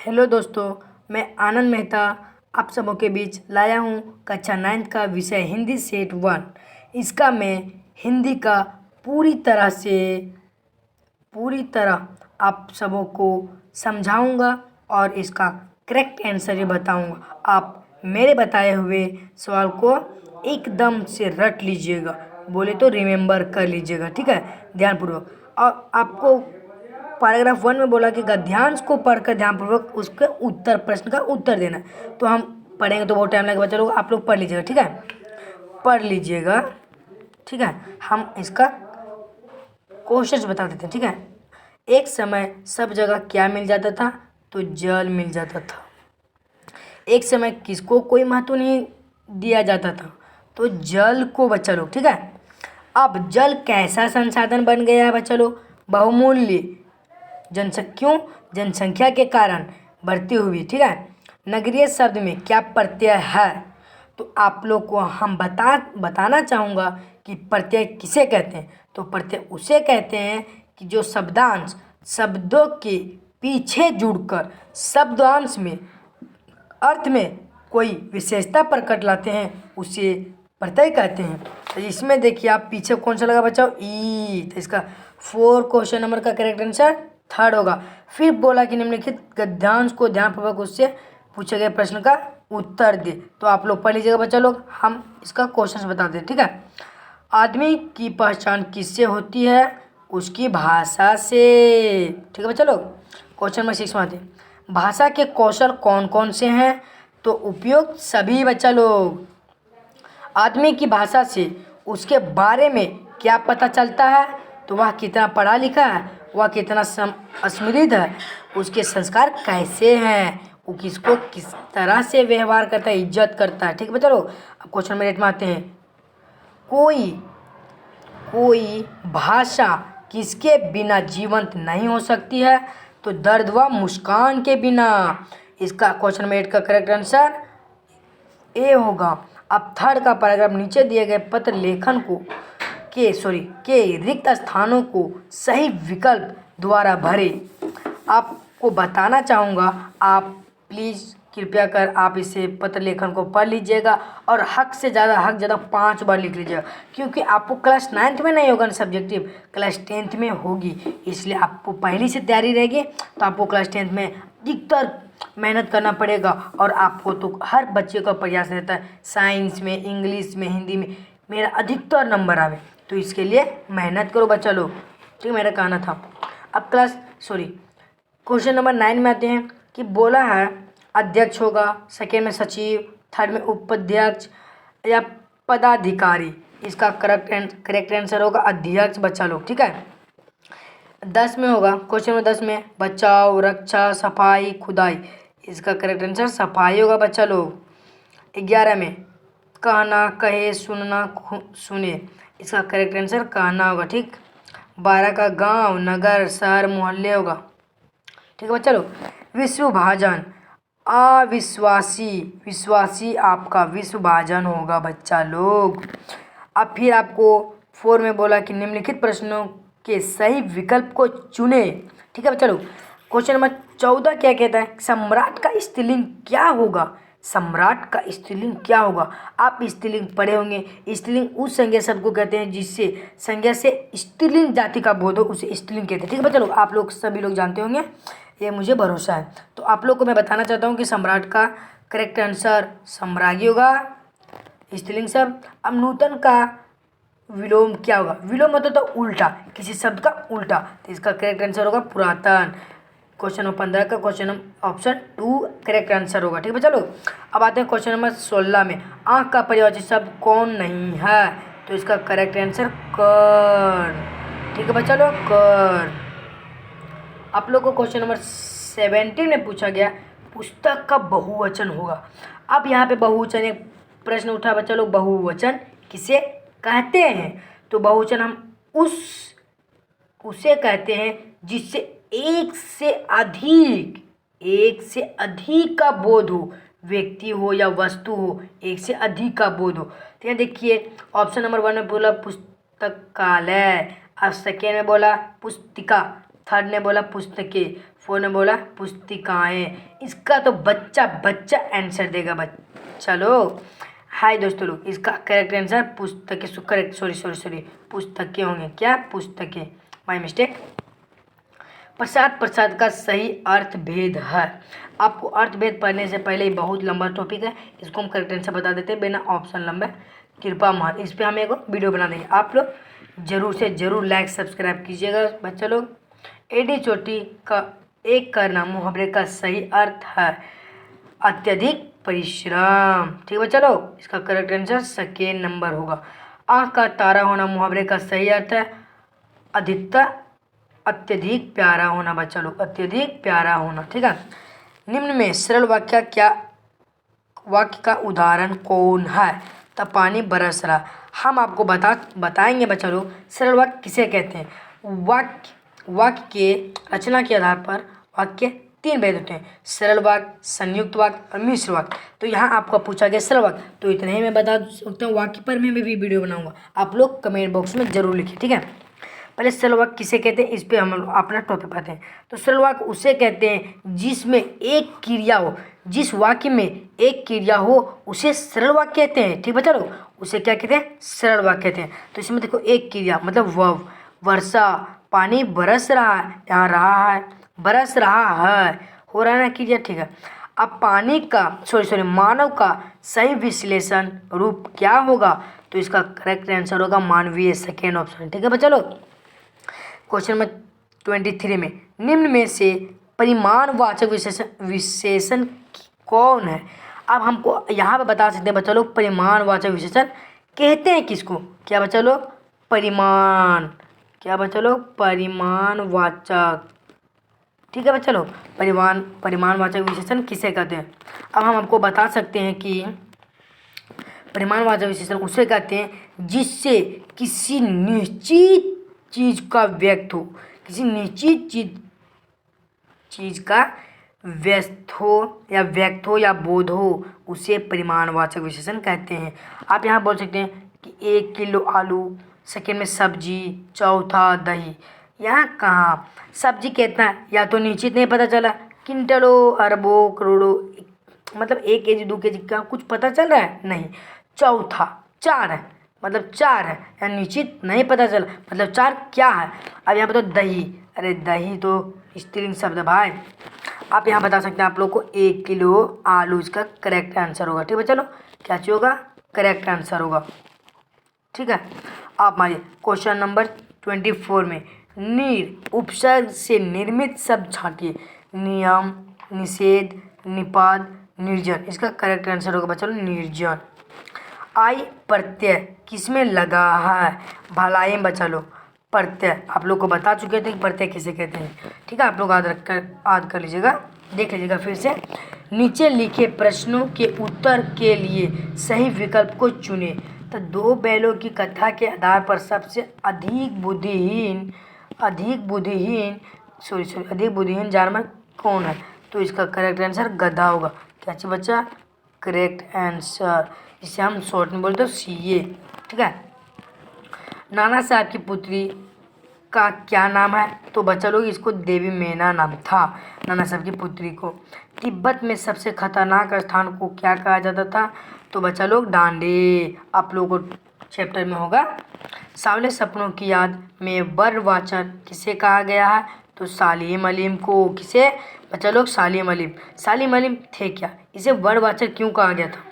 Hello दोस्तों, मैं आनंद मेहता आप सबों के बीच लाया हूँ कक्षा 9th का विषय हिंदी सेट 1। इसका मैं हिंदी का पूरी तरह आप सबों को समझाऊंगा और इसका करेक्ट आंसर भी बताऊंगा। आप मेरे बताए हुए सवाल को एकदम से रट लीजिएगा, बोले तो रिमेम्बर कर लीजिएगा, ठीक है, ध्यानपूर्वक। और आपको पैराग्राफ 1 में बोला कि गद्यांश को पढ़कर ध्यानपूर्वक उसके उत्तर प्रश्न का उत्तर देना। तो हम पढ़ेंगे तो बहुत टाइम लगेगा, बच्चा लोग आप लोग पढ़ लीजिएगा, ठीक है, पढ़ लीजिएगा, ठीक है। हम इसका क्वेश्चन बता देते हैं, ठीक है। एक समय सब जगह क्या मिल जाता था? तो जल मिल जाता था। एक समय किसको कोई महत्व नहीं दिया जाता था? तो जल को, बच्चा लोग, ठीक है। अब जल कैसा संसाधन बन गया है बच्चा लोग? बहुमूल्य। क्यों? जनसंख्या के कारण बढ़ती हुई, ठीक है। नगरीय शब्द में क्या प्रत्यय है? तो आप लोग को हम बताना चाहूँगा कि प्रत्यय किसे कहते हैं। तो प्रत्यय उसे कहते हैं कि जो शब्दांश शब्दों के पीछे जुड़कर शब्दांश में अर्थ में कोई विशेषता प्रकट लाते हैं, उसे प्रत्यय कहते हैं। तो इसमें देखिए आप पीछे कौन सा लगा बच्चों? ई। तो इसका 4 क्वेश्चन नंबर का करेक्ट आंसर 3rd होगा। फिर बोला कि निम्नलिखित गद्यांश को ध्यानपूर्वक उससे पूछे गए प्रश्न का उत्तर दे। तो आप लोग पढ़ लीजिएगा बच्चा लोग, हम इसका क्वेश्चन बता दें, ठीक है। आदमी की पहचान किससे होती है? उसकी भाषा से, ठीक है बच्चा लोग। क्वेश्चन नंबर 6 में आते हैं, भाषा के कौशल कौन कौन से हैं? तो उपयुक्त सभी बच्चा लोग। आदमी की भाषा से उसके बारे में क्या पता चलता है? तो वह कितना पढ़ा लिखा है, वह कितना समृद्ध है, उसके संस्कार कैसे हैं, वो किसको किस तरह से व्यवहार करता है, इज्जत करता है, ठीक है बच्चा लोग। अब क्वेश्चन नंबर 8 में आते हैं, कोई भाषा किसके बिना जीवंत नहीं हो सकती है? तो दर्द व मुस्कान के बिना। इसका क्वेश्चन नंबर 8 का करेक्ट आंसर ए होगा। अब 3rd का पैराग्राफ नीचे दिए गए पत्र लेखन के रिक्त स्थानों को सही विकल्प द्वारा भरे। आपको बताना चाहूँगा, आप प्लीज़ कृपया कर आप इसे पत्र लेखन को पढ़ लीजिएगा और हद से ज़्यादा 5 बार लिख लीजिएगा, क्योंकि आपको क्लास 9th में नहीं होगा सब्जेक्टिव, क्लास 10th में होगी। इसलिए आपको पहले से तैयारी रहेगी, तो आपको क्लास 10th में अधिकतर मेहनत करना पड़ेगा। और आपको तो हर बच्चे का प्रयास रहता है साइंस में, इंग्लिश में, हिंदी में मेरा अधिकतर नंबर आवे, तो इसके लिए मेहनत करो बच्चा लोग, ठीक है, मेरा कहना था। अब क्वेश्चन नंबर 9 में आते हैं कि बोला है अध्यक्ष होगा, 2nd में सचिव, 3rd में उपाध्यक्ष या पदाधिकारी। इसका करेक्ट आंसर होगा अध्यक्ष बच्चा लोग, ठीक है। 10 में होगा, क्वेश्चन नंबर 10 में बचाव, रक्षा, सफाई, खुदाई। इसका करेक्ट आंसर सफाई होगा बच्चा लोग। 11 में कहना, कहे, सुनना, सुने। इसका करेक्ट आंसर कहना होगा, ठीक। 12 का गांव, नगर, शहर, मोहल्ले होगा, ठीक है बच्चा लोग। विश्वभाजन, विश्वासी आपका विश्वभाजन होगा बच्चा लोग। अब फिर आपको 4 में बोला कि निम्नलिखित प्रश्नों के सही विकल्प को चुने, ठीक है बच्चा लोग। क्वेश्चन नंबर 14 क्या कहता है? सम्राट का स्त्रीलिंग क्या होगा? सम्राट का स्त्रीलिंग क्या होगा? आप स्त्रीलिंग पढ़े होंगे। स्त्रीलिंग उस संज्ञा शब्द को कहते हैं जिससे संज्ञा से स्त्रीलिंग जाति का बोध हो, उसे स्त्रीलिंग कहते हैं, ठीक है बच्चा लोग। आप लोग सभी लोग जानते होंगे, ये मुझे भरोसा है। तो आप लोग को मैं बताना चाहता हूँ कि सम्राट का करेक्ट आंसर सम्राज्ञी होगा, स्त्रीलिंग शब्द। अब नूतन का विलोम क्या होगा? विलोम मतलब तो उल्टा, किसी शब्द का उल्टा, तो इसका करेक्ट आंसर होगा पुरातन। क्वेश्चन नंबर 15 का क्वेश्चन ऑप्शन 2 करेक्ट आंसर होगा, ठीक है बच्चा लोग। अब आते हैं क्वेश्चन नंबर 16 में, आँख का पर्यायवाची शब्द कौन नहीं है? तो इसका करेक्ट आंसर कर्ण, ठीक है बच्चा लोग, कर्ण। आप लोग को क्वेश्चन नंबर 17 में पूछा गया पुस्तक का बहुवचन होगा। अब यहाँ पे बहुवचन एक प्रश्न उठा बच्चा लोग, बहुवचन किसे कहते हैं? तो बहुवचन हम उसे कहते हैं जिससे एक से अधिक का बोध हो, व्यक्ति हो या वस्तु हो, एक से अधिक का बोध हो। तो यहाँ देखिए ऑप्शन नंबर 1 में बोला पुस्तकालय, अब 2nd में बोला पुस्तिका, थर्ड ने बोला पुस्तकें, फोर ने बोला पुस्तिकाएँ। इसका तो बच्चा बच्चा आंसर देगा चलो। हाय दोस्तों लोग, इसका करेक्ट आंसर पुस्तकें, करेक्ट, सॉरी पुस्तकें होंगे। क्या? पुस्तकें, माय मिस्टेक। प्रसाद का सही अर्थ भेद है। आपको अर्थ भेद पढ़ने से पहले ही बहुत लंबा टॉपिक है, इसको हम करेक्ट आंसर बता देते हैं बिना ऑप्शन लंबे। कृपा मान, इस पर हम एक वीडियो बना देंगे, आप लोग जरूर से जरूर लाइक सब्सक्राइब कीजिएगा बच्चा लोग। एडी चोटी का एक करना मुहावरे का सही अर्थ है अत्यधिक परिश्रम। ठीक है चलो, इसका करेक्ट आंसर सेकेंड नंबर होगा। आँख का तारा होना मुहावरे का सही अर्थ है अधिकतर अत्यधिक प्यारा होना बच्चा लोग, अत्यधिक प्यारा होना। ठीक है, निम्न में सरल वाक्य का उदाहरण कौन है? तब पानी बरस रहा। हम आपको बताएंगे बच्चा लोग सरल वाक्य किसे कहते हैं। वाक्य के रचना के आधार पर वाक्य तीन भेद होते हैं, सरल वाक्य, संयुक्त वाक्य और मिश्र वाक्य। तो यहाँ आपको पूछा गया सरल वाक्य, तो इतने ही मैं बता सकता हूँ। वाक्य पर मैं भी वीडियो बनाऊंगा, आप लोग कमेंट बॉक्स में जरूर लिखिए। ठीक है, पहले सरल वाक्य किसे कहते हैं, इस पे हम अपना टॉपिक पाते हैं। तो सरल वाक्य उसे कहते हैं जिसमें एक क्रिया हो, जिस वाक्य में एक क्रिया हो उसे सरल वाक्य कहते हैं। ठीक बच्चा लोग, उसे क्या कहते हैं? सरल वाक्य कहते हैं। तो इसमें देखो एक क्रिया मतलब वर्ब, वर्षा, पानी बरस रहा है, यहाँ रहा है, बरस रहा है, हो रहा है ना क्रिया। ठीक है, अब पानी का मानव का सही विश्लेषण रूप क्या होगा? तो इसका करेक्ट आंसर होगा मानवीय, सेकेंड ऑप्शन। ठीक है बच्चा लोग, क्वेश्चन नंबर 23 में निम्न में से परिमाणवाचक विशेषण कौन है? अब हमको यहाँ पे बता सकते हैं बच्चा लोग परिमाणवाचक विशेषण कहते हैं किसको? क्या बच्चा लोग? परिमाण। क्या बच्चा लोग? परिमाणवाचक। ठीक है बच्चा लोग, परिमाणवाचक विशेषण किसे कहते हैं? अब हम आपको बता सकते हैं कि परिमाणवाचक विशेषण उसे कहते हैं जिससे किसी निश्चित चीज का व्यक्त हो, किसी निश्चित चीज का व्यस्त हो या बोध हो, उसे परिमाणवाचक विशेषण कहते हैं। आप यहाँ बोल सकते हैं कि 1 किलो आलू, सेकेंड में सब्जी, चौथा दही। यहाँ कहाँ सब्जी कितना, या तो निश्चित नहीं पता चला, क्विंटलों, अरबों, करोड़ों, मतलब 1 केजी 2 केजी का कुछ पता चल रहा है नहीं। चौथा 4 है, मतलब 4 है, या निश्चित नहीं पता चला, मतलब 4 क्या है। अब यहाँ पे तो दही, अरे दही तो स्त्रीलिंग शब्द है भाई। आप यहाँ बता सकते हैं आप लोग को 1 किलो आलू, इसका करेक्ट आंसर होगा। ठीक है चलो, क्या चीज होगा? करेक्ट आंसर होगा। ठीक है, आप मानिए क्वेश्चन नंबर 24 में उपसर्ग से निर्मित शब्द छांटिए। नियम, निषेध, निपात, निर्जन। इसका करेक्ट आंसर होगा बच्चों निर्जन। आई प्रत्यय किसमें लगा है? भलाई बचा लो। प्रत्यय आप लोग को बता चुके थे कि प्रत्यय किसे कहते हैं। ठीक है, आप लोग याद कर लीजिएगा, देख लीजिएगा फिर से। नीचे लिखे प्रश्नों के उत्तर के लिए सही विकल्प को चुने। तो 2 बैलों की कथा के आधार पर सबसे अधिक बुद्धिहीन जानवर कौन है? तो इसका करेक्ट आंसर गधा होगा। क्या चाहिए बच्चा? करेक्ट आंसर, इसे हम शॉर्ट में बोलते हैं सीए। ठीक है, नाना साहब की पुत्री का क्या नाम है? तो बच्चा लोग इसको देवी मैना नाम था, नाना साहब की पुत्री को। तिब्बत में सबसे खतरनाक स्थान को क्या कहा जाता था? तो बच्चा लोग डांडे, आप लोगों को चैप्टर में होगा। सावले सपनों की याद में बर्डवाचर किसे कहा गया है? तो सालिम अलीम को। किसे बच्चा लोग? सालिम अलीम थे क्या? इसे बर्डवाचर क्यों कहा गया था?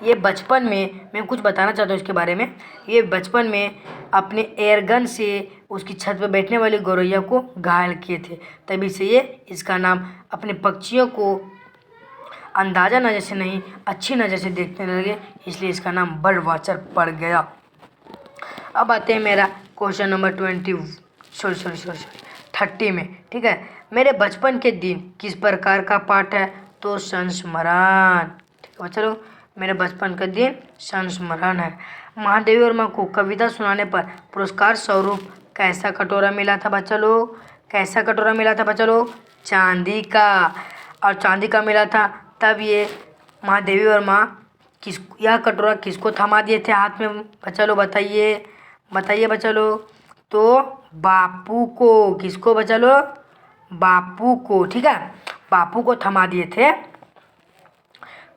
ये बचपन में, मैं कुछ बताना चाहता हूँ इसके बारे में। ये बचपन में अपने एयरगन से उसकी छत पर बैठने वाली गौरैया को घायल किए थे, तभी से ये इसका नाम, अपने पक्षियों को अंदाजा नज़र से नहीं अच्छी नज़र से देखने लगे, इसलिए इसका नाम बर्ड वाचर पड़ गया। अब आते हैं मेरा क्वेश्चन नंबर 30 में। ठीक है, मेरे बचपन के दिन किस प्रकार का पाठ है? तो संस्मरण। ठीक है चलो, मेरे बचपन का दिन संस्मरण है। महादेवी वर्मा को कविता सुनाने पर पुरस्कार स्वरूप कैसा कटोरा मिला था बच्चा लोग? कैसा कटोरा मिला था बच्चा लोग? चांदी का। और चांदी का मिला था, तब ये महादेवी वर्मा यह कटोरा किसको थमा दिए थे हाथ में बच्चा लोग? बताइए बच्चा लोग। तो बापू को। किसको बच्चा लोग? बापू को, ठीक है, बापू को थमा दिए थे।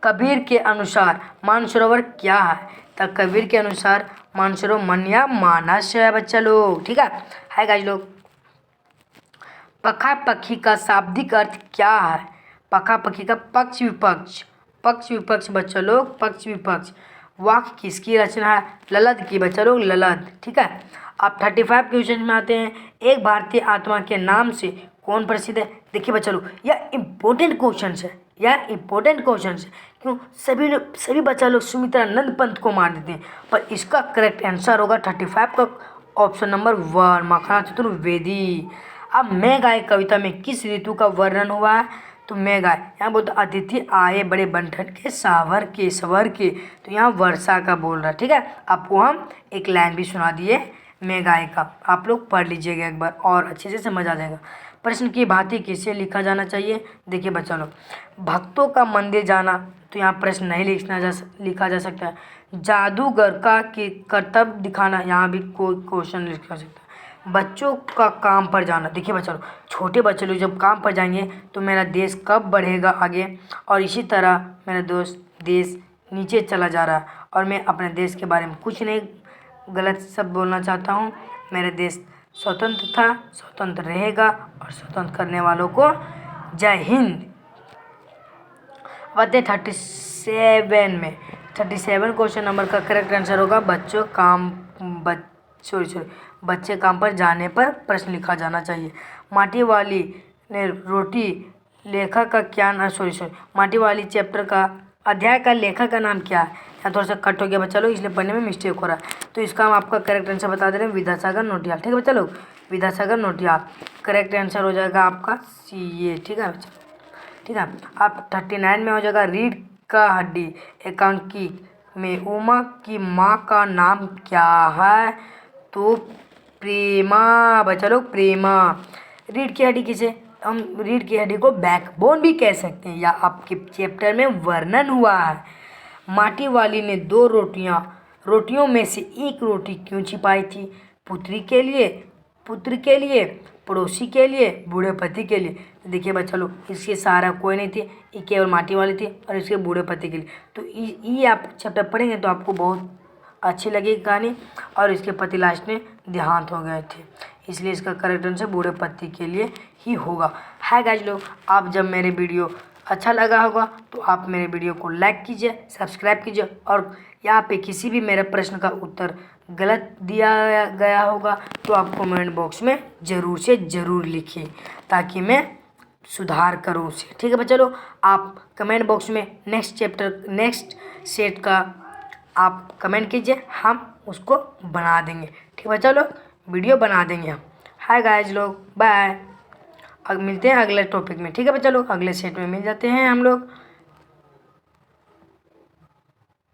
कबीर के अनुसार मानसरोवर क्या है? तो कबीर के अनुसार मानसरोवर मन या मानस है बच्चा लोग, ठीक है गाइस लोग। पखा पखी का शाब्दिक अर्थ क्या है? पखा पखी का पक्ष विपक्ष, पक्ष विपक्ष बच्चा लोग, पक्ष विपक्ष। वाक्य किसकी रचना है? ललद की बच्चा लोग, ललद, ठीक है। अब 35 क्वेश्चन में आते हैं। एक भारतीय आत्मा के नाम से कौन प्रसिद्ध है? देखिए बच्चा लोग, यह इम्पोर्टेंट क्वेश्चन है, यह इम्पोर्टेंट क्वेश्चन है। क्यों? सभी बच्चा लोग सुमित्रानंद पंत को मार देते हैं, पर इसका करेक्ट आंसर होगा 35 का ऑप्शन नंबर 1, मखना चतुर्वेदी। अब मैं गाय कविता में किस ऋतु का वर्णन हुआ है? तो मैं गाय, यहाँ बोलते अतिथि आए बड़े बंठन के सावर के सवर के, तो यहाँ वर्षा का बोल रहा है, ठीक है। आपको हम एक लाइन भी सुना दिए मैं गाय का, आप लोग पढ़ लीजिएगा एक बार और अच्छे से समझ आ जाएगा। प्रश्न की भांति किसे लिखा जाना चाहिए? देखिए बच्चा लोग, भक्तों का मंदिर जाना, तो यहाँ प्रश्न नहीं लिखा जा सकता है। जादूगर का कर्तव्य दिखाना, यहाँ भी कोई क्वेश्चन लिखा जा सकता है। बच्चों का काम पर जाना, देखिए बच्चा लोग, छोटे बच्चे लोग जब काम पर जाएंगे तो मेरा देश कब बढ़ेगा आगे, और इसी तरह मेरा दोस्त देश नीचे चला जा रहा है, और मैं अपने देश के बारे में कुछ नहीं गलत सब बोलना चाहता हूँ। मेरा देश स्वतंत्र था, स्वतंत्र रहेगा, और स्वतंत्र करने वालों को जय हिंद। बताइए 37 में 37 क्वेश्चन नंबर का करेक्ट आंसर होगा बच्चे काम पर जाने पर प्रश्न लिखा जाना चाहिए। माटी वाली ने रोटी लेखक का क्या नाम, माटी वाली चैप्टर का अध्याय का लेखक का नाम क्या है? यहाँ थोड़ा सा कट हो गया बच्चा लोग, इसलिए पढ़ने में मिस्टेक हो रहा है, तो इसका हम आपका करेक्ट आंसर बता दे रहे हैं, विद्यासागर नौटियाल, ठीक है बच्चा लोग, विद्यासागर नौटियाल। करेक्ट आंसर हो जाएगा आपका CA, ठीक है बच्चा, ठीक है। अब 39 में हो जाएगा रीढ़ का हड्डी एकांकी में उमा की माँ का नाम क्या है? तो प्रेमा बच्चा लोग, प्रेमा। रीढ़ की हड्डी किसे हम रीढ़ की हड्डी को बैकबोन भी कह सकते हैं, या आपके चैप्टर में वर्णन हुआ है। माटी वाली ने 2 रोटियों में से एक रोटी क्यों छिपाई थी? पुत्र के लिए, पड़ोसी के लिए, बूढ़े पति के लिए। तो देखिए बच्चा लोग, इसके सहारा कोई नहीं थी, ये केवल माटी वाली थी, और इसके बूढ़े पति के लिए। तो ये आप चैप्टर पढ़ेंगे तो आपको बहुत अच्छी लगेगी कहानी, और इसके पति लास्ट में देहांत हो गए थे, इसलिए इसका करेक्ट आंसर बूढ़े पति के लिए ही होगा। है गाइस लोग, आप जब मेरे वीडियो अच्छा लगा होगा तो आप मेरे वीडियो को लाइक कीजिए, सब्सक्राइब कीजिए, और यहाँ पे किसी भी मेरे प्रश्न का उत्तर गलत दिया गया होगा तो आप कमेंट बॉक्स में ज़रूर से ज़रूर लिखिए, ताकि मैं सुधार करूँ उसे, ठीक है बच्चा लोग। आप कमेंट बॉक्स में नेक्स्ट सेट का आप कमेंट कीजिए, हम उसको बना देंगे, ठीक है बच्चा लोग, वीडियो बना देंगे हम। हाय गाइस लोग, बाय। अब मिलते हैं अगले टॉपिक में, ठीक है बच्चा लोग, अगले सेट में मिल जाते हैं हम लोग।